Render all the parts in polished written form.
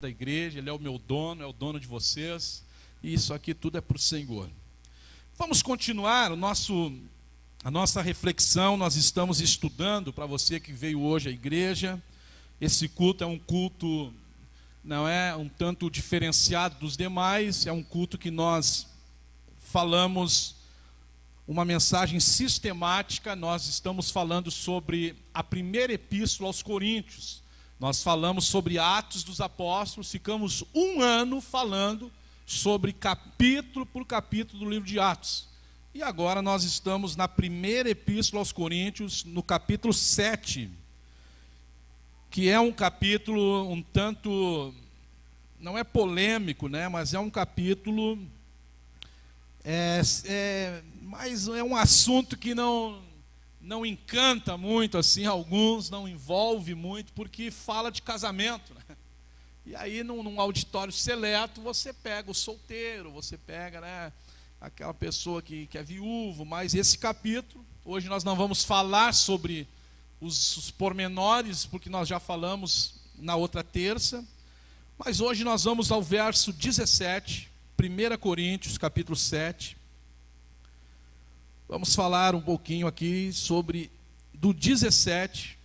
da igreja, Ele é o meu dono, é o dono de vocês, e isso aqui tudo é para o Senhor. Vamos continuar a nossa reflexão. Nós estamos estudando, para você que veio hoje à igreja, esse culto é um culto, não é um tanto diferenciado dos demais, é um culto que nós falamos uma mensagem sistemática. Nós estamos falando sobre a primeira epístola aos Coríntios. Nós falamos sobre Atos dos Apóstolos, ficamos um ano falando sobre capítulo por capítulo do livro de Atos. E agora nós estamos na primeira epístola aos Coríntios, no capítulo 7, que é um capítulo um tanto, não é polêmico, né, mas é um capítulo, mas é um assunto que não encanta muito assim alguns, não envolve muito, porque fala de casamento, né? E aí num auditório seleto você pega o solteiro, você pega, né, aquela pessoa que é viúvo. Mas esse capítulo, hoje nós não vamos falar sobre os pormenores, porque nós já falamos na outra terça, mas hoje nós vamos ao verso 17, 1 Coríntios capítulo 7. Vamos falar um pouquinho aqui sobre do 17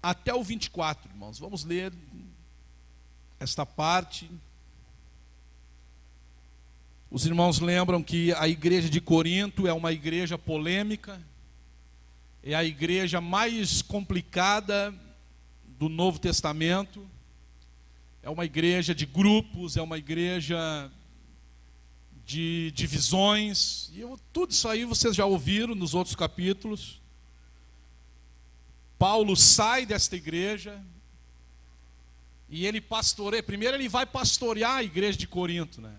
até o 24, irmãos. Vamos ler esta parte. Os irmãos lembram que a igreja de Corinto é uma igreja polêmica, é a igreja mais complicada do Novo Testamento, é uma igreja de grupos, é uma igreja de divisões, e tudo isso aí vocês já ouviram nos outros capítulos. Paulo sai desta igreja e ele pastoreia. Primeiro ele vai pastorear a igreja de Corinto, né?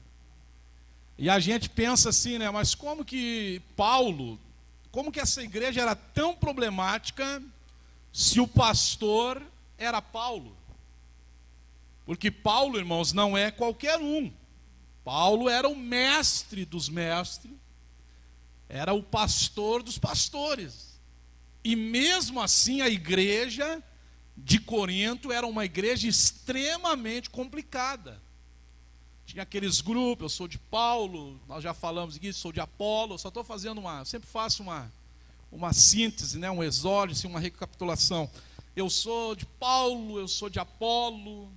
E a gente pensa assim, né? Mas como que essa igreja era tão problemática se o pastor era Paulo? Porque Paulo, irmãos, não é qualquer um. Paulo era o mestre dos mestres, era o pastor dos pastores. E mesmo assim a igreja de Corinto era uma igreja extremamente complicada. Tinha aqueles grupos: eu sou de Paulo, nós já falamos aqui, sou de Apolo. Eu só estou fazendo sempre faço uma síntese, né, um exórdio, assim, uma recapitulação. Eu sou de Paulo, eu sou de Apolo.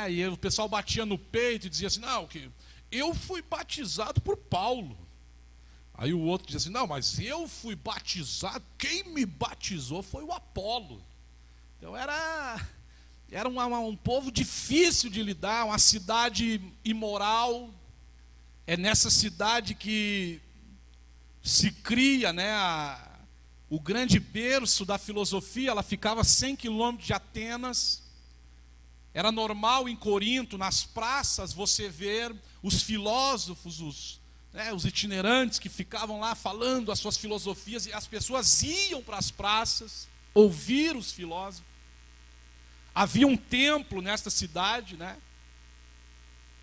E o pessoal batia no peito e dizia assim: não, que eu fui batizado por Paulo. Aí o outro dizia assim: não, mas eu fui batizado, quem me batizou foi o Apolo. Então era um povo difícil de lidar, uma cidade imoral. É nessa cidade que se cria, né, o grande berço da filosofia. Ela ficava a 100 quilômetros de Atenas. Era normal em Corinto, nas praças, você ver os filósofos, os itinerantes que ficavam lá falando as suas filosofias, e as pessoas iam para as praças ouvir os filósofos. Havia um templo nesta cidade, né,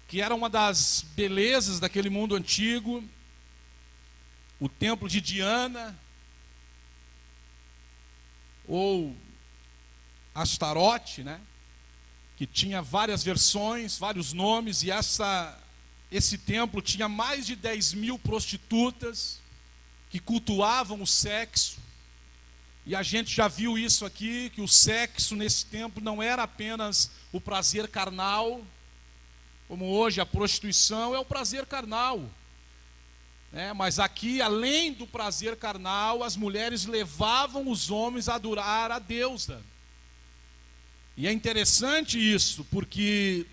que era uma das belezas daquele mundo antigo, o templo de Diana, ou Astarote, né, que tinha várias versões, vários nomes. E esse templo tinha mais de 10.000 prostitutas que cultuavam o sexo. E a gente já viu isso aqui, que o sexo nesse templo não era apenas o prazer carnal, como hoje a prostituição é o prazer carnal, né? Mas aqui, além do prazer carnal, as mulheres levavam os homens a adorar a deusa. E é interessante isso, porque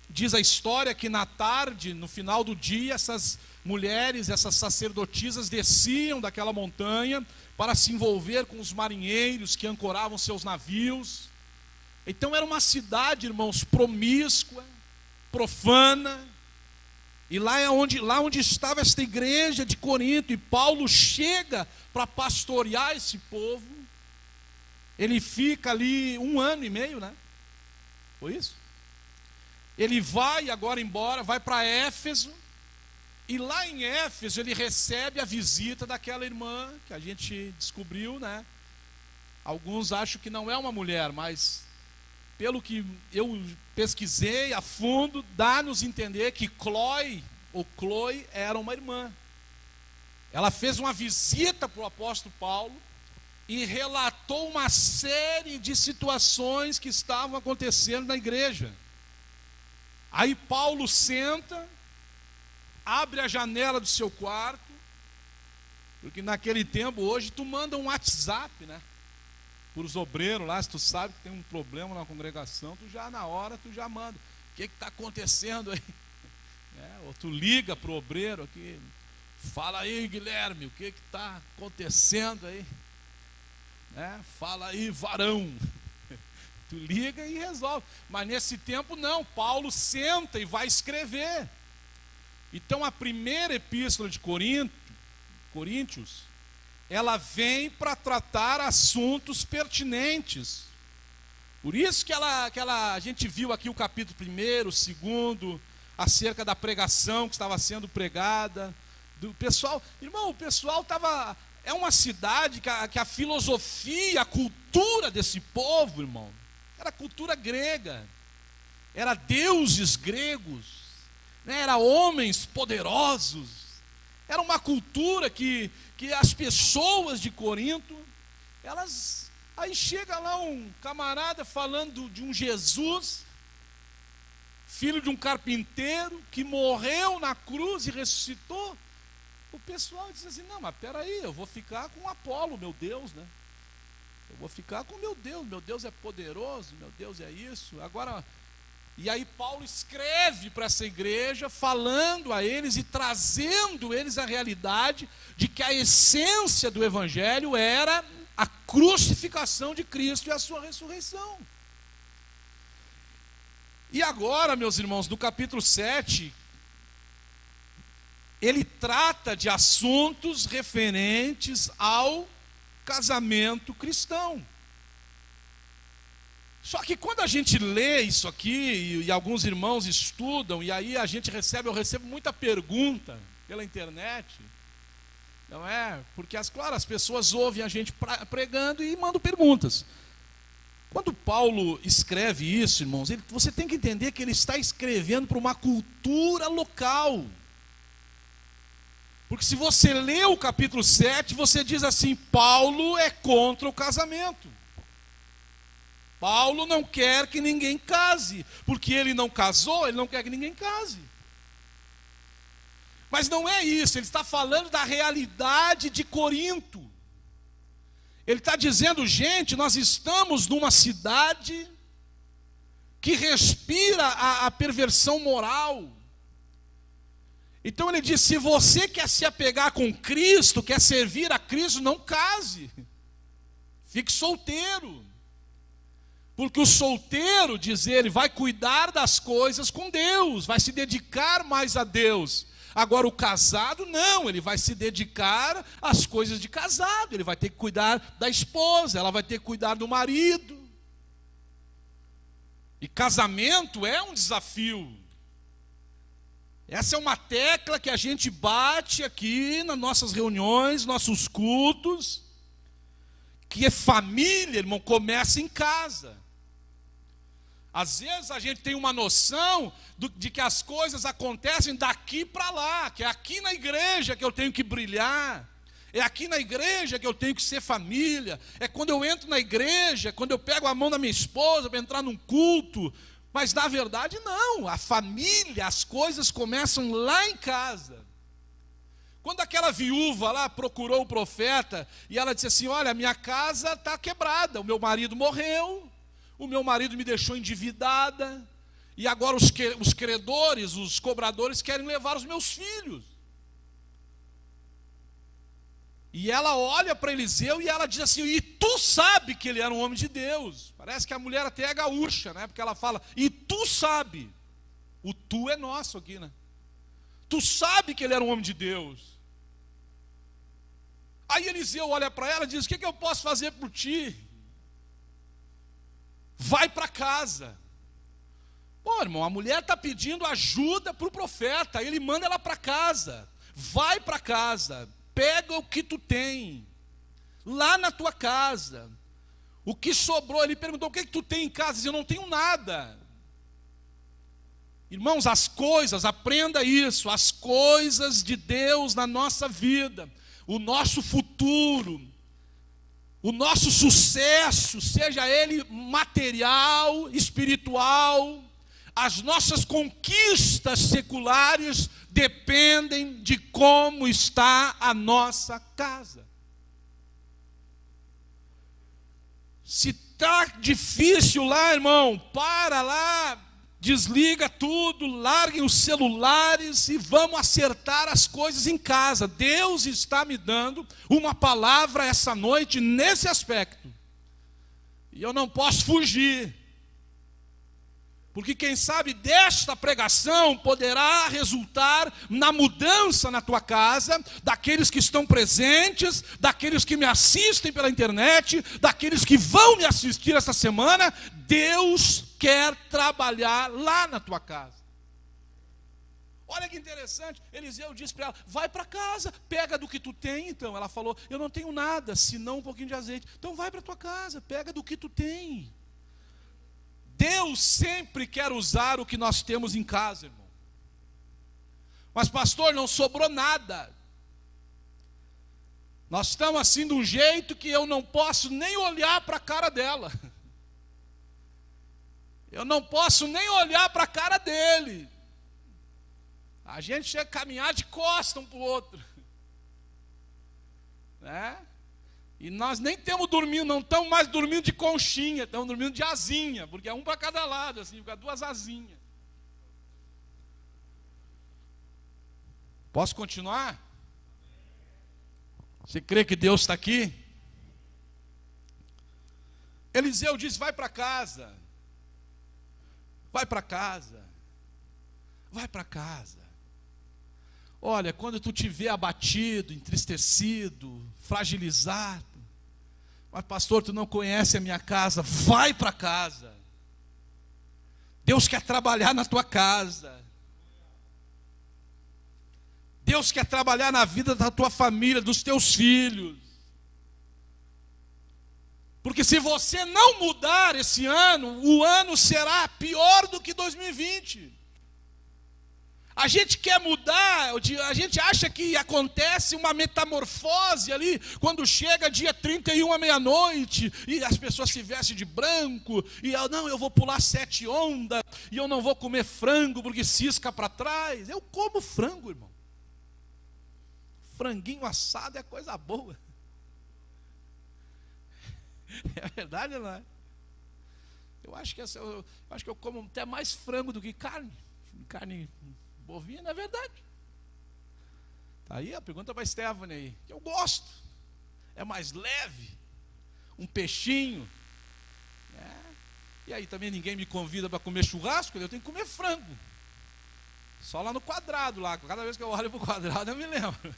diz a história que na tarde, no final do dia, essas mulheres, essas sacerdotisas desciam daquela montanha para se envolver com os marinheiros que ancoravam seus navios. Então era uma cidade, irmãos, promíscua, profana. E lá onde estava esta igreja de Corinto, e Paulo chega para pastorear esse povo. Ele fica ali 1 ano e meio, né? Foi isso? Ele vai agora embora, vai para Éfeso. E lá em Éfeso ele recebe a visita daquela irmã que a gente descobriu, né? Alguns acham que não é uma mulher, mas pelo que eu pesquisei a fundo, dá-nos entender que Chloe era uma irmã. Ela fez uma visita para o apóstolo Paulo e relatou uma série de situações que estavam acontecendo na igreja. Aí Paulo senta, abre a janela do seu quarto, porque naquele tempo, hoje, tu manda um WhatsApp, né? Para os obreiros lá, se tu sabe que tem um problema na congregação, tu já na hora, tu já manda. O que está acontecendo aí? Ou tu liga para o obreiro aqui, fala aí, Guilherme, o que está acontecendo aí? Fala aí, varão. Tu liga e resolve. Mas nesse tempo não, Paulo senta e vai escrever. Então a primeira epístola de Coríntios, ela vem para tratar assuntos pertinentes. Por isso que a gente viu aqui o capítulo 1º, 2º, acerca da pregação que estava sendo pregada. Do pessoal, irmão, o pessoal estava... É uma cidade que a filosofia, a cultura desse povo, irmão, era cultura grega, era deuses gregos, né? Era homens poderosos, era uma cultura que as pessoas de Corinto, elas, aí chega lá um camarada falando de um Jesus, filho de um carpinteiro, que morreu na cruz e ressuscitou. O pessoal diz assim, não, mas peraí, eu vou ficar com Apolo, meu Deus, né? Eu vou ficar com meu Deus é poderoso, meu Deus é isso. Agora, e aí Paulo escreve para essa igreja, falando a eles e trazendo eles a realidade de que a essência do evangelho era a crucificação de Cristo e a sua ressurreição. E agora, meus irmãos, no capítulo 7, ele trata de assuntos referentes ao casamento cristão. Só que quando a gente lê isso aqui, e alguns irmãos estudam, e aí eu recebo muita pergunta pela internet, não é? Porque, claro, as pessoas ouvem a gente pregando e mandam perguntas. Quando Paulo escreve isso, irmãos, você tem que entender que ele está escrevendo para uma cultura local. Porque se você lê o capítulo 7, você diz assim, Paulo é contra o casamento. Paulo não quer que ninguém case, porque ele não casou, ele não quer que ninguém case. Mas não é isso, ele está falando da realidade de Corinto. Ele está dizendo, gente, nós estamos numa cidade que respira a perversão moral. Então ele diz, se você quer se apegar com Cristo, quer servir a Cristo, não case. Fique solteiro. Porque o solteiro, diz ele, vai cuidar das coisas com Deus, vai se dedicar mais a Deus. Agora o casado não, ele vai se dedicar às coisas de casado, ele vai ter que cuidar da esposa, ela vai ter que cuidar do marido. E casamento é um desafio. Essa é uma tecla que a gente bate aqui nas nossas reuniões, nossos cultos, que é família, irmão, começa em casa. Às vezes a gente tem uma noção de que as coisas acontecem daqui para lá, que é aqui na igreja que eu tenho que brilhar, é aqui na igreja que eu tenho que ser família, é quando eu entro na igreja, quando eu pego a mão da minha esposa para entrar num culto. Mas na verdade não, a família, as coisas começam lá em casa. Quando aquela viúva lá procurou o profeta e ela disse assim, olha, minha casa está quebrada, o meu marido morreu, o meu marido me deixou endividada, e agora os credores, os cobradores querem levar os meus filhos. E ela olha para Eliseu e ela diz assim, e tu sabe que ele era um homem de Deus. Parece que a mulher até é gaúcha, né? Porque ela fala, e tu sabe. O tu é nosso aqui, né? Tu sabe que ele era um homem de Deus. Aí Eliseu olha para ela e diz, o que eu posso fazer por ti? Vai para casa. Pô, irmão, a mulher está pedindo ajuda para o profeta, ele manda ela para casa. Vai para casa. Pega o que tu tem, lá na tua casa. O que sobrou? Ele perguntou: o que tu tem em casa? Ele disse: eu não tenho nada. Irmãos, as coisas, aprenda isso, as coisas de Deus na nossa vida, o nosso futuro, o nosso sucesso, seja ele material, espiritual, as nossas conquistas seculares dependem de como está a nossa casa. Se está difícil lá, irmão, para lá, desliga tudo, larguem os celulares e vamos acertar as coisas em casa. Deus está me dando uma palavra essa noite nesse aspecto. E eu não posso fugir. Porque quem sabe desta pregação poderá resultar na mudança na tua casa, daqueles que estão presentes, daqueles que me assistem pela internet, daqueles que vão me assistir essa semana. Deus quer trabalhar lá na tua casa. Olha que interessante, Eliseu disse para ela: vai para casa, pega do que tu tem. Então ela falou: eu não tenho nada, senão um pouquinho de azeite. Então vai para tua casa, pega do que tu tem. Deus sempre quer usar o que nós temos em casa, irmão. Mas pastor, não sobrou nada. Nós estamos assim de um jeito que eu não posso nem olhar para a cara dela. Eu não posso nem olhar para a cara dele. A gente chega a caminhar de costas um para o outro, né? E nós nem estamos dormindo, não estamos mais dormindo de conchinha, estamos dormindo de asinha, porque é um para cada lado, assim, fica duas asinhas. Posso continuar? Você crê que Deus está aqui? Eliseu disse: vai para casa. Vai para casa. Vai para casa. Olha, quando tu estiver abatido, entristecido, fragilizado, mas pastor, tu não conhece a minha casa, vai para casa. Deus quer trabalhar na tua casa. Deus quer trabalhar na vida da tua família, dos teus filhos. Porque se você não mudar esse ano, o ano será pior do que 2020. A gente quer mudar, a gente acha que acontece uma metamorfose ali, quando chega dia 31 à meia-noite, e as pessoas se vestem de branco, e não, eu vou pular 7 ondas, e eu não vou comer frango, porque cisca para trás. Eu como frango, irmão. Franguinho assado é coisa boa. É verdade, não é? Eu acho que eu como até mais frango do que carne. Carne bovina, não é verdade? Tá aí a pergunta para a Stephanie aí, que eu gosto. É mais leve, um peixinho. E aí também ninguém me convida para comer churrasco, eu tenho que comer frango. Só lá no quadrado, lá. Cada vez que eu olho para o quadrado eu me lembro.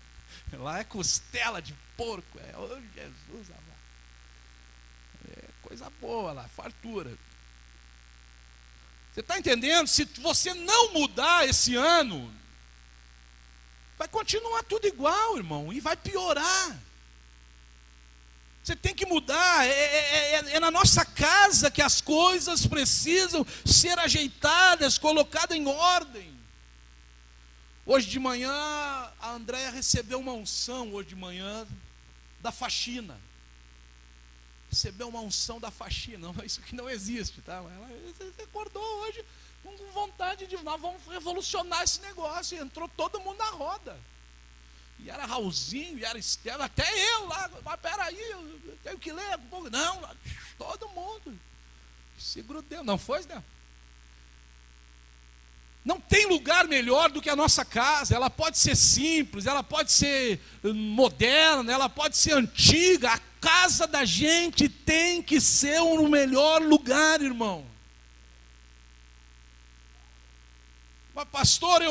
Lá é costela de porco. Oh, Jesus amado. É coisa boa lá, fartura. Você está entendendo? Se você não mudar esse ano, vai continuar tudo igual, irmão, e vai piorar. Você tem que mudar. É na nossa casa que as coisas precisam ser ajeitadas, colocadas em ordem. Hoje de manhã, a Andréia recebeu uma unção, hoje de manhã, da faxina. Recebeu uma unção da faxina. Não, isso aqui não existe, tá? Ela acordou hoje com vontade de: nós vamos revolucionar esse negócio. E entrou todo mundo na roda. E era Raulzinho, e era Estela, até eu lá. Mas peraí, eu tenho que ler. Não, todo mundo se grudeu. Não foi, né? Não tem lugar melhor do que a nossa casa. Ela pode ser simples, ela pode ser moderna, ela pode ser antiga. A casa da gente tem que ser o melhor lugar, irmão. Mas pastor,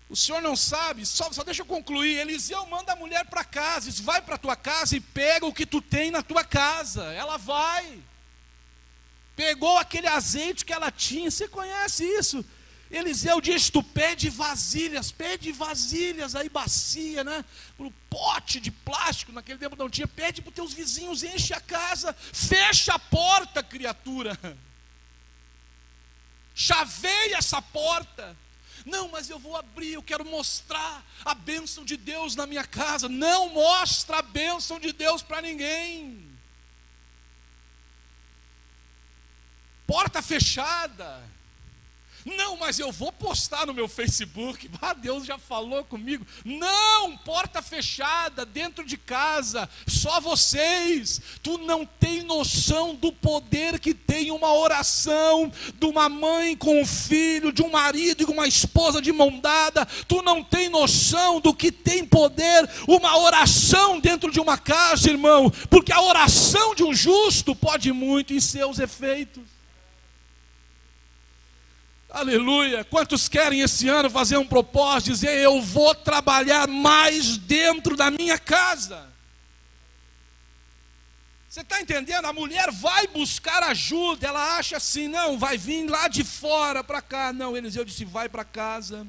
o senhor não sabe, só deixa eu concluir. Eliseu manda a mulher para casa, diz: vai para a tua casa e pega o que tu tem na tua casa. Ela vai. Pegou aquele azeite que ela tinha, você conhece isso? Eliseu diz: tu pede vasilhas, aí bacia, né? Pro pote de plástico, naquele tempo não tinha, pede para os teus vizinhos, enche a casa, fecha a porta, criatura. Chaveia essa porta. Não, mas eu vou abrir, eu quero mostrar a bênção de Deus na minha casa. Não mostra a bênção de Deus para ninguém. Porta fechada. Não, mas eu vou postar no meu Facebook. Deus já falou comigo. Não, porta fechada, dentro de casa, só vocês. Tu não tem noção do poder que tem uma oração de uma mãe com um filho, de um marido e uma esposa de mão dada. Tu não tem noção do que tem poder uma oração dentro de uma casa, irmão. Porque a oração de um justo pode muito em seus efeitos. Aleluia. Quantos querem esse ano fazer um propósito, dizer: eu vou trabalhar mais dentro da minha casa? Você está entendendo? A mulher vai buscar ajuda, ela acha assim: não, vai vir lá de fora para cá. Não, Eliseu disse: vai para casa,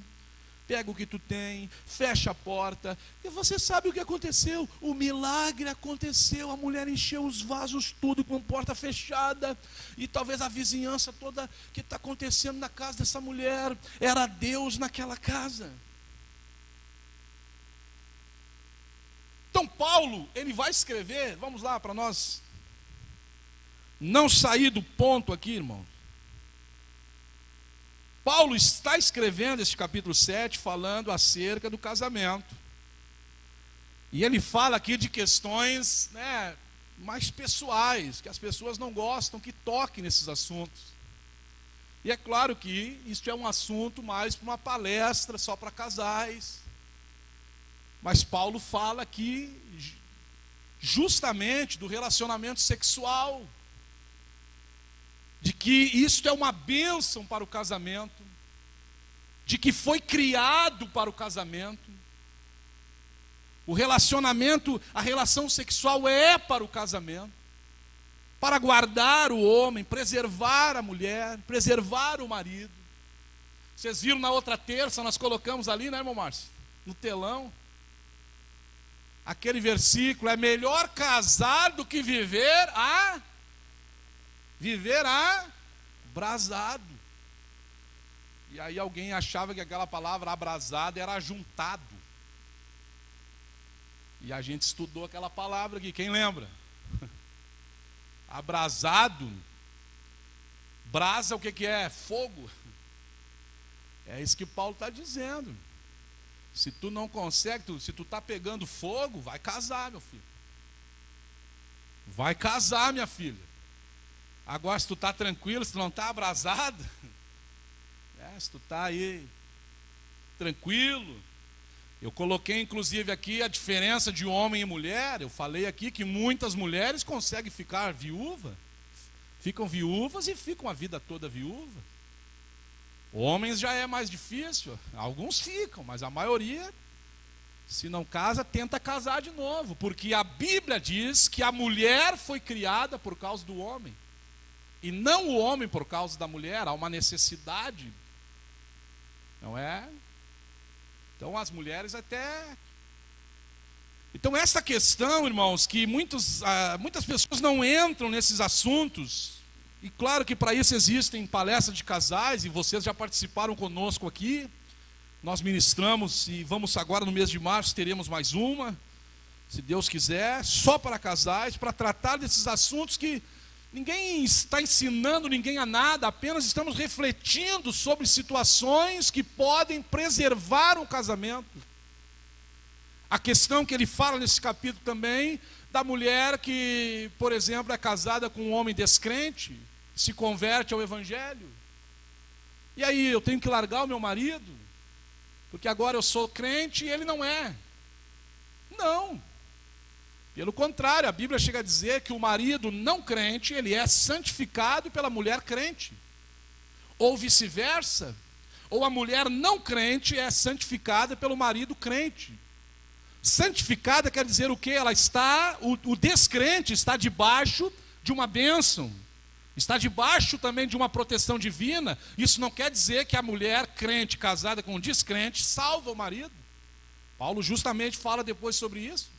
pega o que tu tem, fecha a porta. E você sabe o que aconteceu? O milagre aconteceu. A mulher encheu os vasos tudo com porta fechada. E talvez a vizinhança toda que está acontecendo na casa dessa mulher era Deus naquela casa. Então Paulo, ele vai escrever, vamos lá para nós não sair do ponto aqui, irmão. Paulo está escrevendo esse capítulo 7 falando acerca do casamento. E ele fala aqui de questões, né, mais pessoais, que as pessoas não gostam que toquem nesses assuntos. E é claro que isso é um assunto mais para uma palestra, só para casais. Mas Paulo fala aqui justamente do relacionamento sexual, de que isto é uma bênção para o casamento, de que foi criado para o casamento. O relacionamento, a relação sexual é para o casamento, para guardar o homem, preservar a mulher, preservar o marido. Vocês viram na outra terça, nós colocamos ali, né, irmão Márcio? No telão. Aquele versículo: é melhor casar do que viver abrasado. E aí alguém achava que aquela palavra abrasado era ajuntado. E a gente estudou aquela palavra aqui, quem lembra? Abrasado. Brasa, o que é? Fogo. É isso que Paulo está dizendo. Se tu não consegue, se tu está pegando fogo, vai casar, meu filho. Vai casar, minha filha. Agora, se tu está tranquilo, se tu não está abrasado, se tu está aí tranquilo. Eu coloquei inclusive aqui a diferença de homem e mulher. Eu falei aqui que muitas mulheres conseguem ficar viúva, ficam viúvas e ficam a vida toda viúva. Homens já é mais difícil, alguns ficam, mas a maioria, se não casa, tenta casar de novo, porque a Bíblia diz que a mulher foi criada por causa do homem, e não o homem por causa da mulher. Há uma necessidade, não é? Então as mulheres até... Então essa questão, irmãos, que muitas pessoas não entram nesses assuntos. E claro que para isso existem palestras de casais, e vocês já participaram conosco aqui. Nós ministramos, e vamos agora no mês de março, teremos mais uma, se Deus quiser, só para casais, para tratar desses assuntos que ninguém está ensinando ninguém a nada, apenas estamos refletindo sobre situações que podem preservar um casamento. A questão que ele fala nesse capítulo também, da mulher que, por exemplo, é casada com um homem descrente, se converte ao evangelho. E aí, eu tenho que largar o meu marido, porque agora eu sou crente e ele não é. Não. Pelo contrário, a Bíblia chega a dizer que o marido não crente, ele é santificado pela mulher crente. Ou vice-versa, ou a mulher não crente é santificada pelo marido crente. Santificada quer dizer o quê? Ela está, o descrente está debaixo de uma bênção, está debaixo também de uma proteção divina. Isso não quer dizer que a mulher crente casada com um descrente salva o marido. Paulo justamente fala depois sobre isso.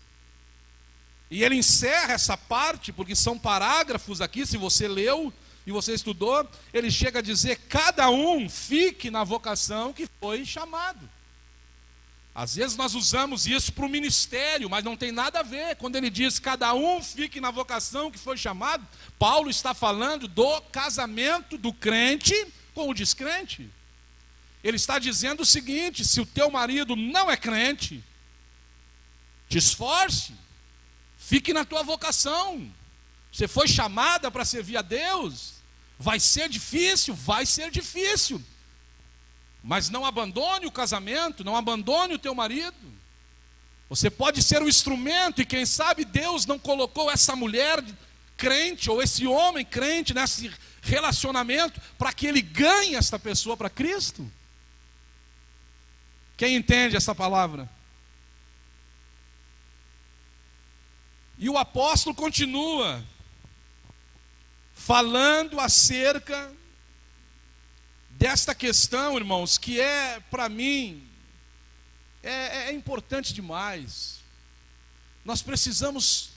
E ele encerra essa parte, porque são parágrafos aqui, se você leu e você estudou, ele chega a dizer: cada um fique na vocação que foi chamado. Às vezes nós usamos isso para o ministério, mas não tem nada a ver. Quando ele diz cada um fique na vocação que foi chamado, Paulo está falando do casamento do crente com o descrente. Ele está dizendo o seguinte: se o teu marido não é crente, te esforce, fique na tua vocação. Você foi chamada para servir a Deus. Vai ser difícil, mas não abandone o casamento, não abandone o teu marido. Você pode ser um instrumento, e quem sabe Deus não colocou essa mulher crente, ou esse homem crente, nesse relacionamento, para que ele ganhe esta pessoa para Cristo. Quem entende essa palavra? E o apóstolo continua falando acerca desta questão, irmãos, que é, para mim, é importante demais. Nós precisamos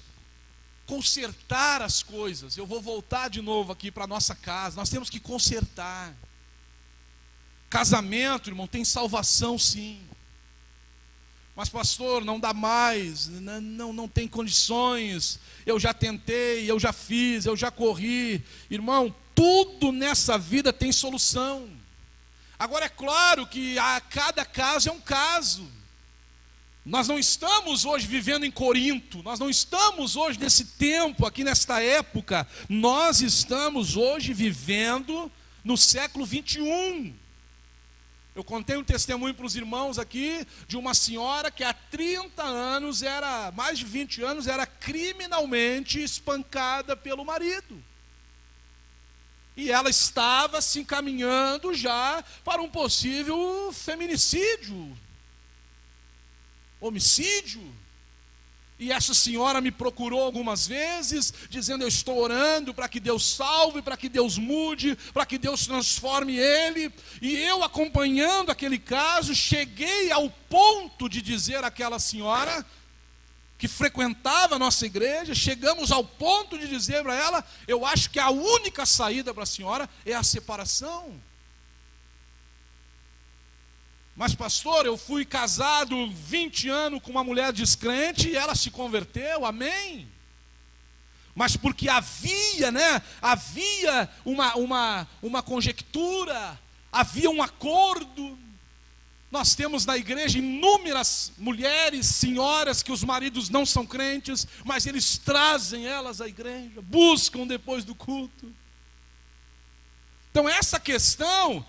consertar as coisas. Eu vou voltar de novo aqui para a nossa casa. Nós temos que consertar. Casamento, irmão, tem salvação sim. Mas pastor, não dá mais, não tem condições. Eu já tentei, eu já fiz, eu já corri. Irmão, tudo nessa vida tem solução. Agora é claro que a cada caso é um caso. Nós não estamos hoje vivendo em Corinto, nós não estamos hoje nesse tempo, aqui nesta época. Nós estamos hoje vivendo no século 21. Eu contei um testemunho para os irmãos aqui de uma senhora que há 30 anos, mais de 20 anos, era criminalmente espancada pelo marido. E ela estava se encaminhando já para um possível feminicídio, homicídio. E essa senhora me procurou algumas vezes, dizendo: eu estou orando para que Deus salve, para que Deus mude, para que Deus transforme ele. E eu, acompanhando aquele caso, cheguei ao ponto de dizer àquela senhora, que frequentava a nossa igreja, chegamos ao ponto de dizer para ela: eu acho que a única saída para a senhora é a separação. Mas pastor, eu fui casado 20 anos com uma mulher descrente e ela se converteu, amém? Mas porque havia uma conjectura, havia um acordo. Nós temos na igreja inúmeras mulheres, senhoras, que os maridos não são crentes, mas eles trazem elas à igreja, buscam depois do culto. Então essa questão,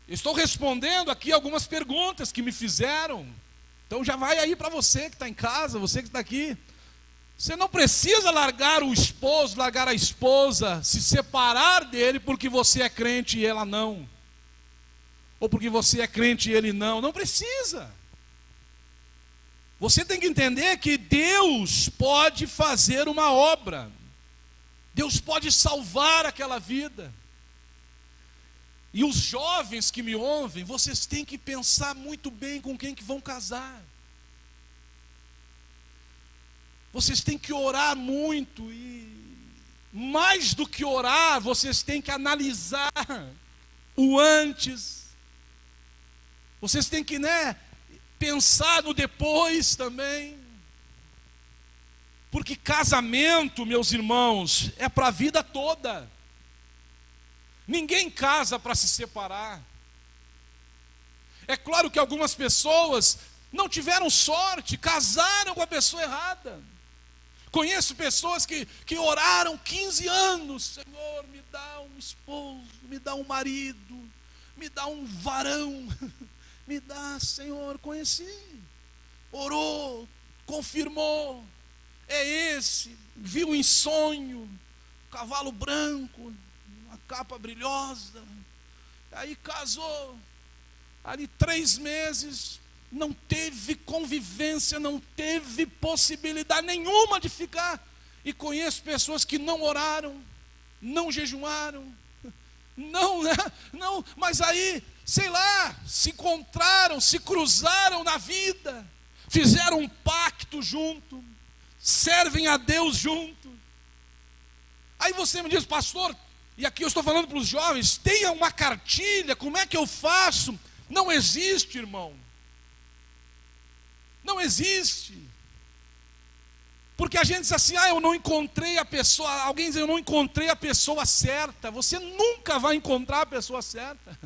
estou respondendo aqui algumas perguntas que me fizeram. Então já vai aí para você que está em casa, você que está aqui. Você não precisa largar o esposo, largar a esposa, se separar dele porque você é crente e ela não. Ou porque você é crente e ele não. Não precisa. Você tem que entender que Deus pode fazer uma obra. Deus pode salvar aquela vida. E os jovens que me ouvem, vocês têm que pensar muito bem com quem que vão casar. Vocês têm que orar muito, e mais do que orar, vocês têm que analisar o antes. Vocês têm que, pensar no depois também. Porque casamento, meus irmãos, é para a vida toda. Ninguém casa para se separar. É claro que algumas pessoas não tiveram sorte, casaram com a pessoa errada. Conheço pessoas que oraram 15 anos: Senhor, me dá um esposo, me dá um marido, me dá um varão, me dá, Senhor. Conheci, orou, confirmou, é esse, viu em sonho, cavalo branco, uma capa brilhosa, aí casou, ali 3 meses, não teve convivência, não teve possibilidade nenhuma de ficar. E conheço pessoas que não oraram, não jejuaram, não, né? Não, mas aí, sei lá, se encontraram, se cruzaram na vida, fizeram um pacto junto, servem a Deus junto. Aí você me diz, pastor, e aqui eu estou falando para os jovens, tenha uma cartilha, como é que eu faço? Não existe, irmão. Não existe. Porque a gente diz assim, eu não encontrei a pessoa, alguém diz, eu não encontrei a pessoa certa. Você nunca vai encontrar a pessoa certa.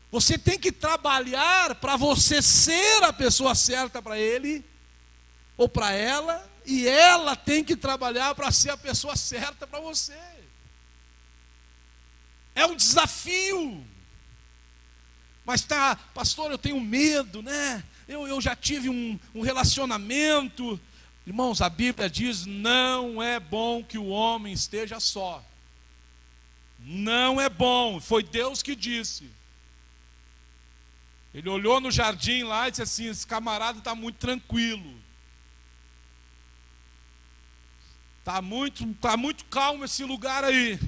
Você tem que trabalhar para você ser a pessoa certa para ele, ou para ela, e ela tem que trabalhar para ser a pessoa certa para você. É um desafio. Mas pastor, eu tenho medo, né? Eu já tive um relacionamento. Irmãos, a Bíblia diz, não é bom que o homem esteja só. Não é bom, foi Deus que disse. Ele olhou no jardim lá e disse assim, esse camarada está muito tranquilo. Está muito calmo esse lugar aí.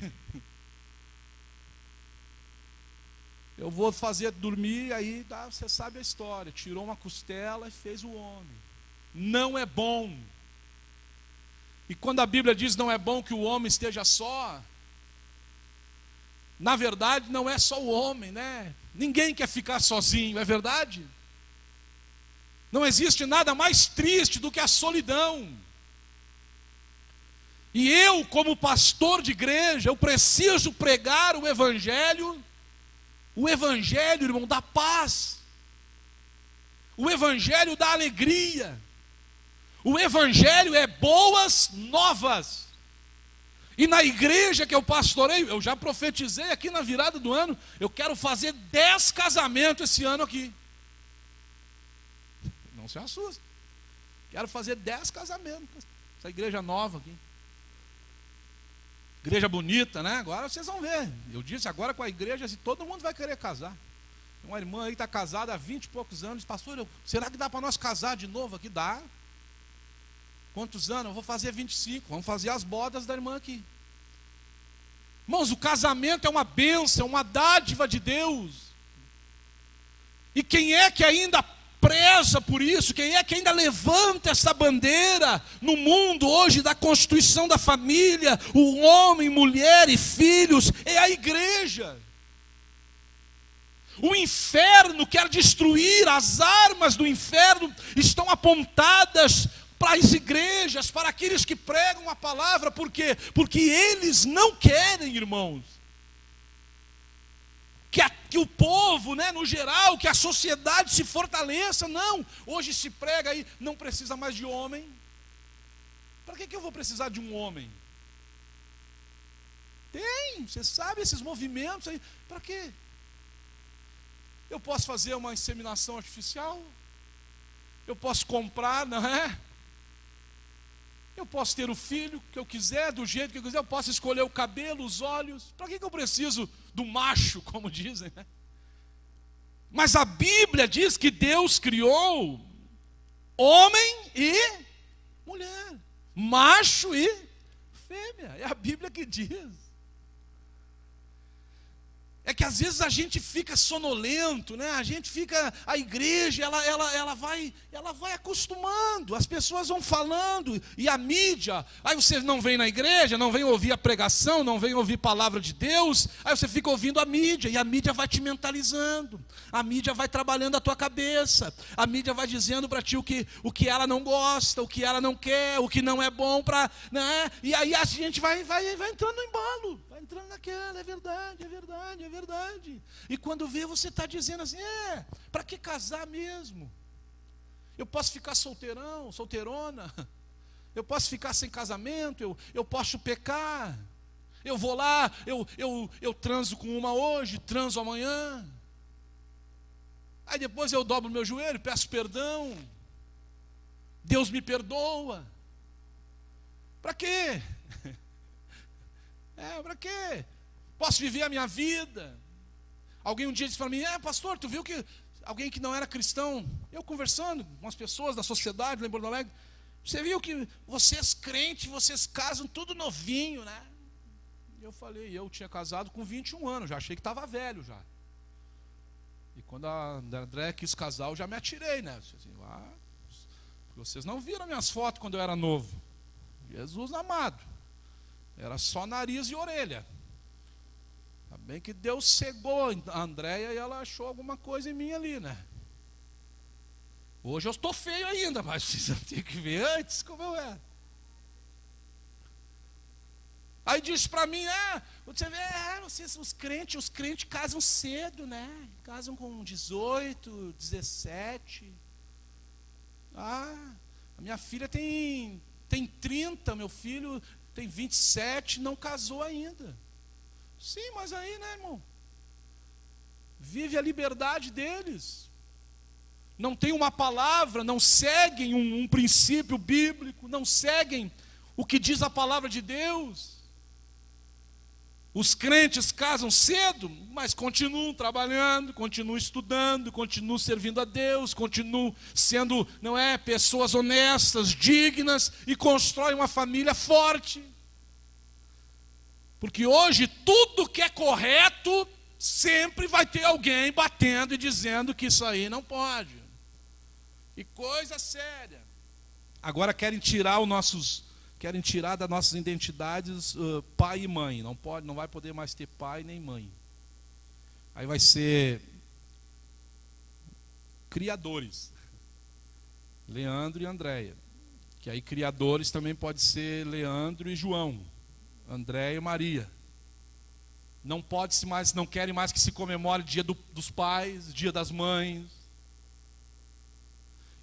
Eu vou fazer dormir, aí você sabe a história. Tirou uma costela e fez o homem. Não é bom. E quando a Bíblia diz não é bom que o homem esteja só, na verdade não é só o homem, né? Ninguém quer ficar sozinho, é verdade? Não existe nada mais triste do que a solidão. E eu, como pastor de igreja, eu preciso pregar o Evangelho, irmão, da paz, o Evangelho da alegria, o Evangelho é boas novas. E na igreja que eu pastoreio, eu já profetizei aqui na virada do ano, eu quero fazer 10 casamentos esse ano aqui. Não se assusta. Quero fazer 10 casamentos. Essa igreja nova aqui. Igreja bonita, né? Agora vocês vão ver. Eu disse agora com a igreja, assim, todo mundo vai querer casar. Tem uma irmã aí que está casada há 20 e poucos anos. Pastor, será que dá para nós casar de novo aqui? Dá. Quantos anos? Eu vou fazer 25. Vamos fazer as bodas da irmã aqui. Irmãos, o casamento é uma bênção, uma dádiva de Deus. E quem é que ainda preza por isso? Quem é que ainda levanta essa bandeira no mundo hoje da constituição da família, o homem, mulher e filhos? É a igreja. O inferno quer destruir, as armas do inferno estão apontadas para as igrejas, para aqueles que pregam a palavra. Por quê? Porque eles não querem, irmãos, que o povo, né, no geral, que a sociedade se fortaleça. Não, hoje se prega aí, não precisa mais de homem. Para que eu vou precisar de um homem? Tem, você sabe, esses movimentos aí, para quê? Eu posso fazer uma inseminação artificial, eu posso comprar, não é? Eu posso ter o filho que eu quiser, do jeito que eu quiser, eu posso escolher o cabelo, os olhos. Para que eu preciso do macho, como dizem, né? Mas a Bíblia diz que Deus criou homem e mulher, macho e fêmea. É a Bíblia que diz. É que às vezes a gente fica sonolento, né? A igreja, ela vai acostumando, as pessoas vão falando, e a mídia, aí você não vem na igreja, não vem ouvir a pregação, não vem ouvir a palavra de Deus, aí você fica ouvindo a mídia, e a mídia vai te mentalizando, a mídia vai trabalhando a tua cabeça, a mídia vai dizendo para ti o que ela não gosta, o que ela não quer, o que não é bom para, né? E aí a gente vai entrando no embalo, vai entrando naquela, é verdade. E quando vê, você está dizendo assim, para que casar mesmo? Eu posso ficar solteirão, solteirona, eu posso ficar sem casamento, eu posso pecar, eu vou lá, eu transo com uma hoje, transo amanhã, aí depois eu dobro meu joelho, peço perdão, Deus me perdoa. Para quê? Para quê? Posso viver a minha vida. Alguém um dia disse para mim, pastor, tu viu que alguém que não era cristão, eu conversando com as pessoas da sociedade lá em Porto Alegre, você viu que vocês crentes, vocês casam tudo novinho, né? E eu falei, eu tinha casado com 21 anos, já achei que estava velho já. E quando a Andréia quis casar, eu já me atirei, né? Assim, vocês não viram minhas fotos quando eu era novo. Jesus amado. Era só nariz e orelha. Tá bem que Deus cegou a Andréia e ela achou alguma coisa em mim ali, né? Hoje eu estou feio ainda, mas vocês têm que ver antes como eu era. Aí disse para mim, você vê, os crentes casam cedo, né? Casam com 18, 17. A minha filha tem 30, meu filho tem 27, não casou ainda. Sim, mas aí, né, irmão? Vive a liberdade deles. Não tem uma palavra, não seguem um princípio bíblico, não seguem o que diz a palavra de Deus. Os crentes casam cedo, mas continuam trabalhando, continuam estudando, continuam servindo a Deus, continuam sendo, pessoas honestas, dignas e constroem uma família forte. Porque hoje tudo que é correto, sempre vai ter alguém batendo e dizendo que isso aí não pode. Que coisa séria. Agora querem tirar das nossas identidades pai e mãe. Não vai poder mais ter pai nem mãe. Aí vai ser criadores. Leandro e Andréia. Que aí criadores também pode ser Leandro e João. Andréia e Maria. Não querem mais que se comemore dia dos pais, dia das mães.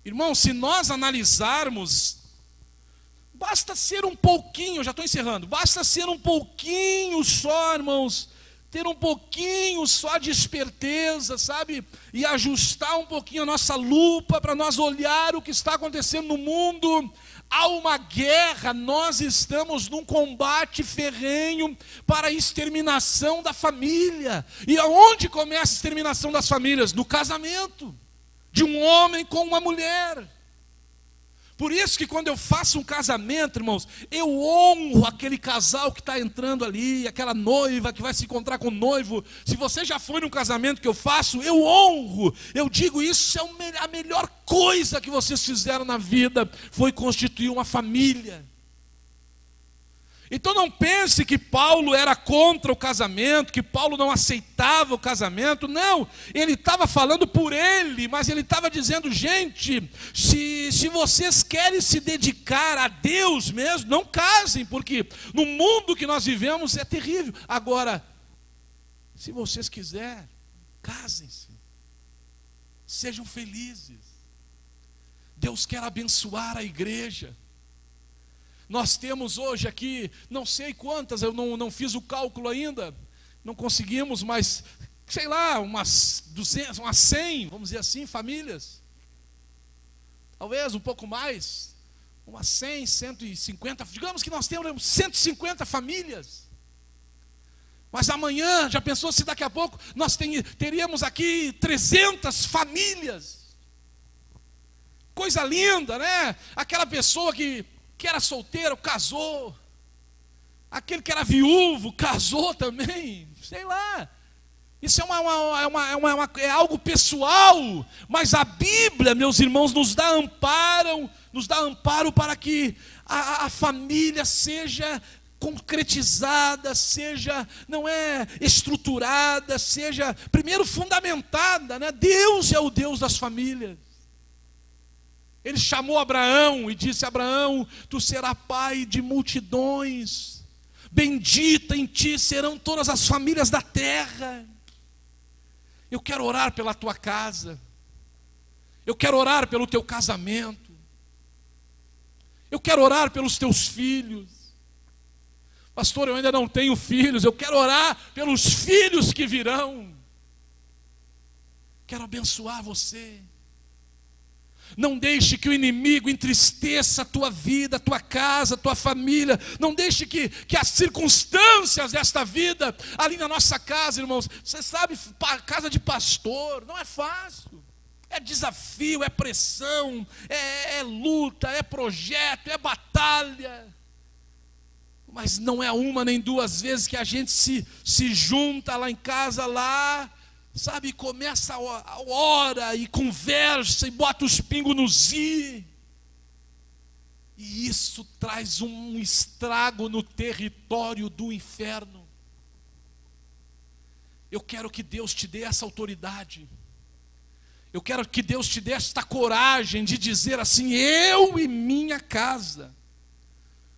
Irmão, se nós analisarmos, basta ser um pouquinho, já estou encerrando, basta ser um pouquinho só, irmãos, ter um pouquinho só de esperteza, sabe? E ajustar um pouquinho a nossa lupa para nós olhar o que está acontecendo no mundo. Há uma guerra, nós estamos num combate ferrenho para a exterminação da família. E aonde começa a exterminação das famílias? No casamento de um homem com uma mulher. Por isso que quando eu faço um casamento, irmãos, eu honro aquele casal que está entrando ali, aquela noiva que vai se encontrar com o noivo. Se você já foi num casamento que eu faço, eu honro. Eu digo, isso é a melhor coisa que vocês fizeram na vida, foi constituir uma família. Então não pense que Paulo era contra o casamento, que Paulo não aceitava o casamento. Não, ele estava falando por ele, mas ele estava dizendo, gente, se vocês querem se dedicar a Deus mesmo, não casem, porque no mundo que nós vivemos é terrível. Agora, se vocês quiserem, casem-se, sejam felizes. Deus quer abençoar a igreja. Nós temos hoje aqui, não sei quantas, eu não fiz o cálculo ainda, não conseguimos, mas, sei lá, umas 200, umas 100, vamos dizer assim, famílias. Talvez um pouco mais, umas 100, 150, digamos que nós temos 150 famílias. Mas amanhã, já pensou se daqui a pouco nós teríamos aqui 300 famílias? Coisa linda, né? Aquela pessoa que era solteiro, casou. Aquele que era viúvo, casou também. Sei lá. Isso é algo pessoal. Mas a Bíblia, meus irmãos, nos dá amparo para que a família seja concretizada, seja, estruturada, seja, primeiro, fundamentada, né? Deus é o Deus das famílias. Ele chamou Abraão e disse, Abraão, tu serás pai de multidões, bendita em ti serão todas as famílias da terra. Eu quero orar pela tua casa, eu quero orar pelo teu casamento, eu quero orar pelos teus filhos. Pastor, eu ainda não tenho filhos, eu quero orar pelos filhos que virão. Quero abençoar você. Não deixe que o inimigo entristeça a tua vida, a tua casa, a tua família. Não deixe que as circunstâncias desta vida, ali na nossa casa, irmãos, você sabe, casa de pastor, não é fácil. É desafio, é pressão, é luta, é projeto, é batalha. Mas não é uma nem duas vezes que a gente se junta lá em casa, lá, sabe, começa a hora e conversa e bota os pingos nos i. E isso traz um estrago no território do inferno. Eu quero que Deus te dê essa autoridade. Eu quero que Deus te dê esta coragem de dizer assim: eu e minha casa.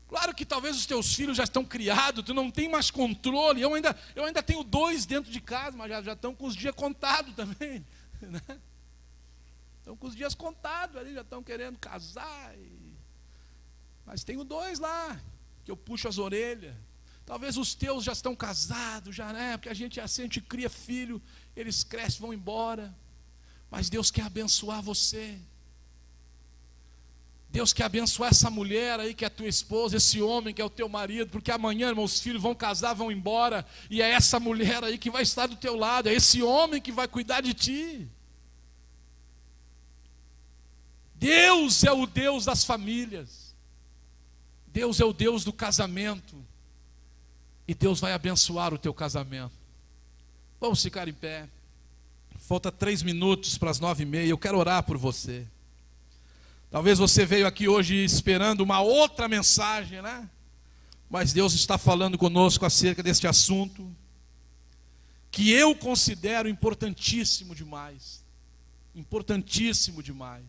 Claro que talvez os teus filhos já estão criados, tu não tem mais controle. Eu ainda tenho 2 dentro de casa, mas já estão com os dias contados também, né? Estão com os dias contados ali, já estão querendo casar. Mas tenho 2 lá, que eu puxo as orelhas. Talvez os teus já estão casados, já, né? Porque a gente cria filho, eles crescem, vão embora. Mas Deus quer abençoar você. Deus quer abençoar essa mulher aí que é tua esposa, esse homem que é o teu marido, porque amanhã, irmão, os filhos vão casar, vão embora, e é essa mulher aí que vai estar do teu lado, é esse homem que vai cuidar de ti. Deus é o Deus das famílias. Deus é o Deus do casamento. E Deus vai abençoar o teu casamento. Vamos ficar em pé. Falta 3 minutos para as 9h30, eu quero orar por você. Talvez você veio aqui hoje esperando uma outra mensagem, né? Mas Deus está falando conosco acerca deste assunto, que eu considero importantíssimo demais. Importantíssimo demais.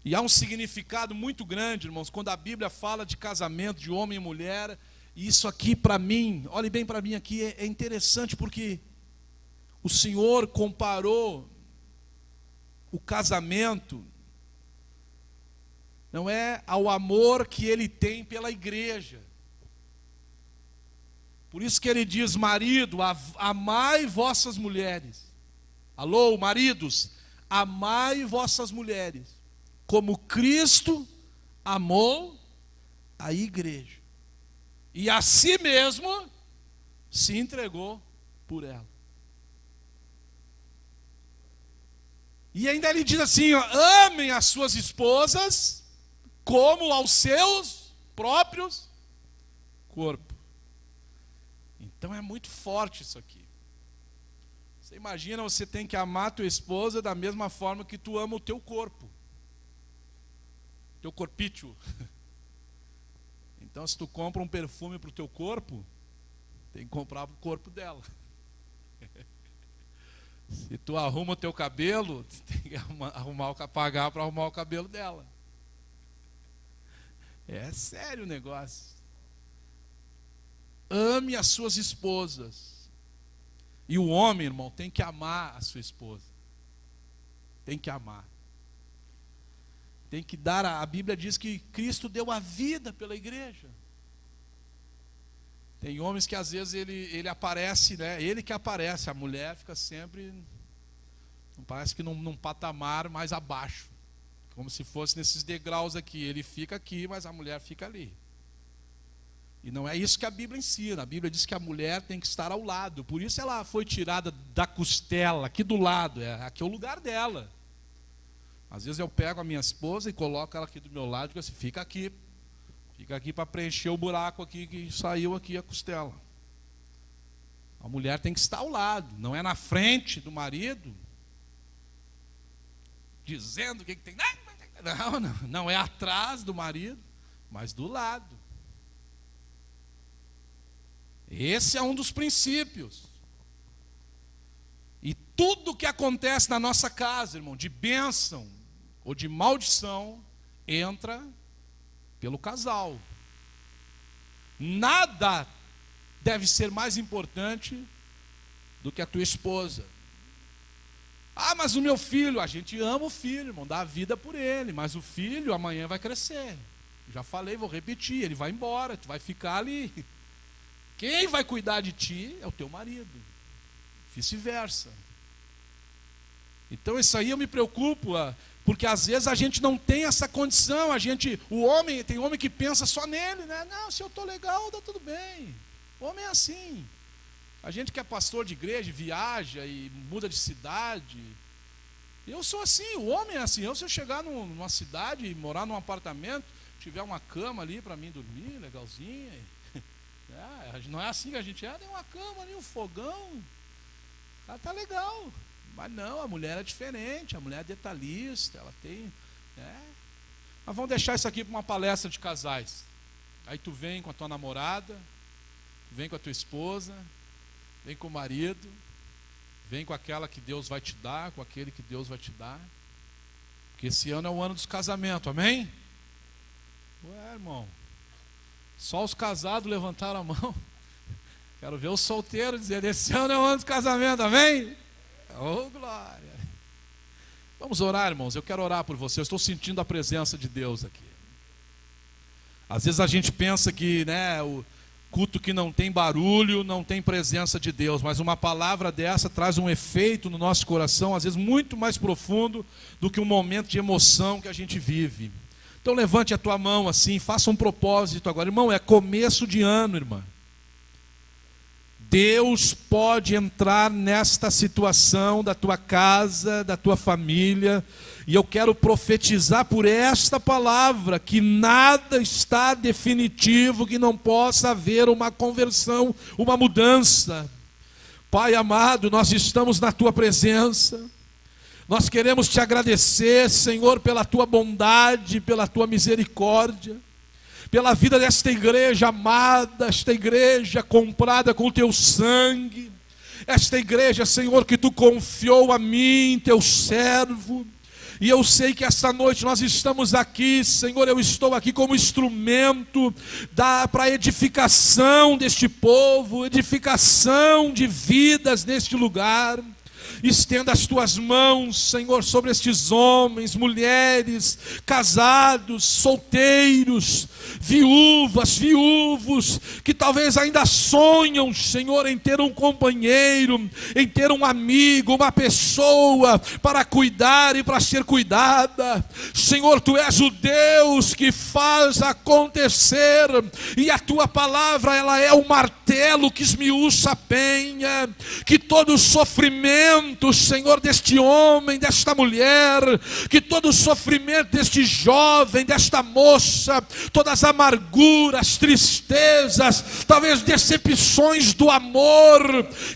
E há um significado muito grande, irmãos, quando a Bíblia fala de casamento, de homem e mulher. E isso aqui para mim, olhe bem para mim aqui, é interessante porque o Senhor comparou o casamento, não é ao amor que Ele tem pela igreja. Por isso que Ele diz: marido, amai vossas mulheres. Alô, maridos, amai vossas mulheres, como Cristo amou a igreja. E a si mesmo se entregou por ela. E ainda ele diz assim, ó, amem as suas esposas como aos seus próprios corpos. Então é muito forte isso aqui. Você imagina, você tem que amar a tua esposa da mesma forma que tu ama o teu corpo. Teu corpício. Então se tu compra um perfume para o teu corpo, tem que comprar para o corpo dela. Se tu arruma o teu cabelo, tu tem que pagar para arrumar o cabelo dela. É sério o negócio. Ame as suas esposas. E o homem, irmão, tem que amar a sua esposa. Tem que amar. Tem que dar, a Bíblia diz que Cristo deu a vida pela igreja. Tem homens que às vezes ele aparece, né? Ele que aparece, a mulher fica sempre, parece que num patamar mais abaixo. Como se fosse nesses degraus aqui. Ele fica aqui, mas a mulher fica ali. E não é isso que a Bíblia ensina. A Bíblia diz que a mulher tem que estar ao lado. Por isso ela foi tirada da costela, aqui do lado. Aqui é o lugar dela. Às vezes eu pego a minha esposa e coloco ela aqui do meu lado e digo assim, fica aqui. Fica aqui para preencher o buraco aqui que saiu aqui a costela. A mulher tem que estar ao lado, não é na frente do marido, dizendo o que tem. Não é atrás do marido, mas do lado. Esse é um dos princípios. E tudo que acontece na nossa casa, irmão, de bênção ou de maldição, entra pelo casal. Nada deve ser mais importante do que a tua esposa. Ah, mas o meu filho, a gente ama o filho, irmão, dá a vida por ele, mas o filho amanhã vai crescer. Já falei, vou repetir, ele vai embora, tu vai ficar ali. Quem vai cuidar de ti é o teu marido, vice-versa. Então isso aí eu me preocupo, porque às vezes a gente não tem essa condição, tem homem que pensa só nele, né? Não, se eu estou legal, dá tudo bem. O homem é assim. A gente que é pastor de igreja, viaja e muda de cidade. Eu sou assim, o homem é assim. Se eu chegar numa cidade e morar num apartamento, tiver uma cama ali para mim dormir, legalzinha. Não é assim que a gente tem uma cama ali, um fogão. Tá legal. Mas não, a mulher é diferente, a mulher é detalhista, ela tem. Mas vamos deixar isso aqui para uma palestra de casais. Aí tu vem com a tua namorada, vem com a tua esposa, vem com o marido, vem com aquela que Deus vai te dar, com aquele que Deus vai te dar. Porque esse ano é o ano dos casamentos, amém? Ué, irmão, só os casados levantaram a mão. Quero ver os solteiros dizer, esse ano é o ano dos casamentos, amém? Oh, glória. Vamos orar, irmãos, eu quero orar por você, eu estou sentindo a presença de Deus aqui. Às vezes a gente pensa que, o culto que não tem barulho, não tem presença de Deus, mas uma palavra dessa traz um efeito no nosso coração, às vezes muito mais profundo do que um momento de emoção que a gente vive. Então levante a tua mão assim, faça um propósito agora. Irmão, é começo de ano, irmã. Deus pode entrar nesta situação da tua casa, da tua família, e eu quero profetizar por esta palavra, que nada está definitivo, que não possa haver uma conversão, uma mudança. Pai amado, nós estamos na tua presença, nós queremos te agradecer, Senhor, pela tua bondade, pela tua misericórdia, pela vida desta igreja amada, esta igreja comprada com o teu sangue, esta igreja, Senhor, que tu confiou a mim, teu servo. E eu sei que esta noite nós estamos aqui, Senhor, eu estou aqui como instrumento para a edificação deste povo, edificação de vidas neste lugar. Estenda as tuas mãos, Senhor, sobre estes homens, mulheres, casados, solteiros, viúvos, que talvez ainda sonham, Senhor, em ter um companheiro, em ter um amigo, uma pessoa para cuidar e para ser cuidada. Senhor, tu és o Deus que faz acontecer, e a tua palavra, ela é o martelo que esmiuça a penha, que todo sofrimento, Senhor, deste homem, desta mulher, que todo o sofrimento deste jovem, desta moça, todas as amarguras, tristezas, talvez decepções do amor,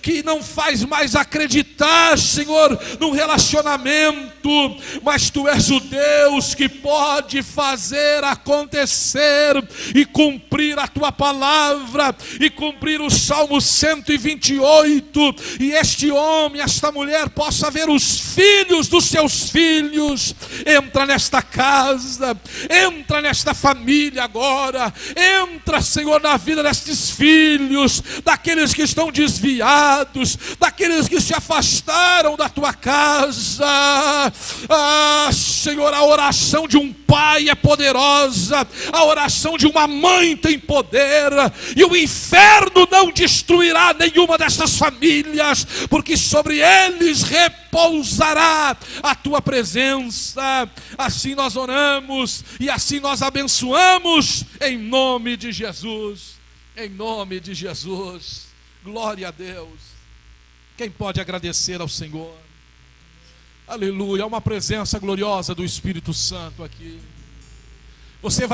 que não faz mais acreditar, Senhor, num relacionamento, mas tu és o Deus que pode fazer acontecer e cumprir a tua palavra, e cumprir o Salmo 128, e este homem, esta mulher possa ver os filhos dos seus filhos. Entra nesta casa, entra nesta família agora, entra, Senhor, na vida destes filhos, daqueles que estão desviados, daqueles que se afastaram da tua casa. Senhor, a oração de um pai é poderosa, a oração de uma mãe tem poder, e o inferno não destruirá nenhuma dessas famílias, porque sobre eles repousará a tua presença. Assim nós oramos e assim nós abençoamos, em nome de Jesus, em nome de Jesus. Glória a Deus. Quem pode agradecer ao Senhor? Aleluia, há uma presença gloriosa do Espírito Santo aqui. Você vai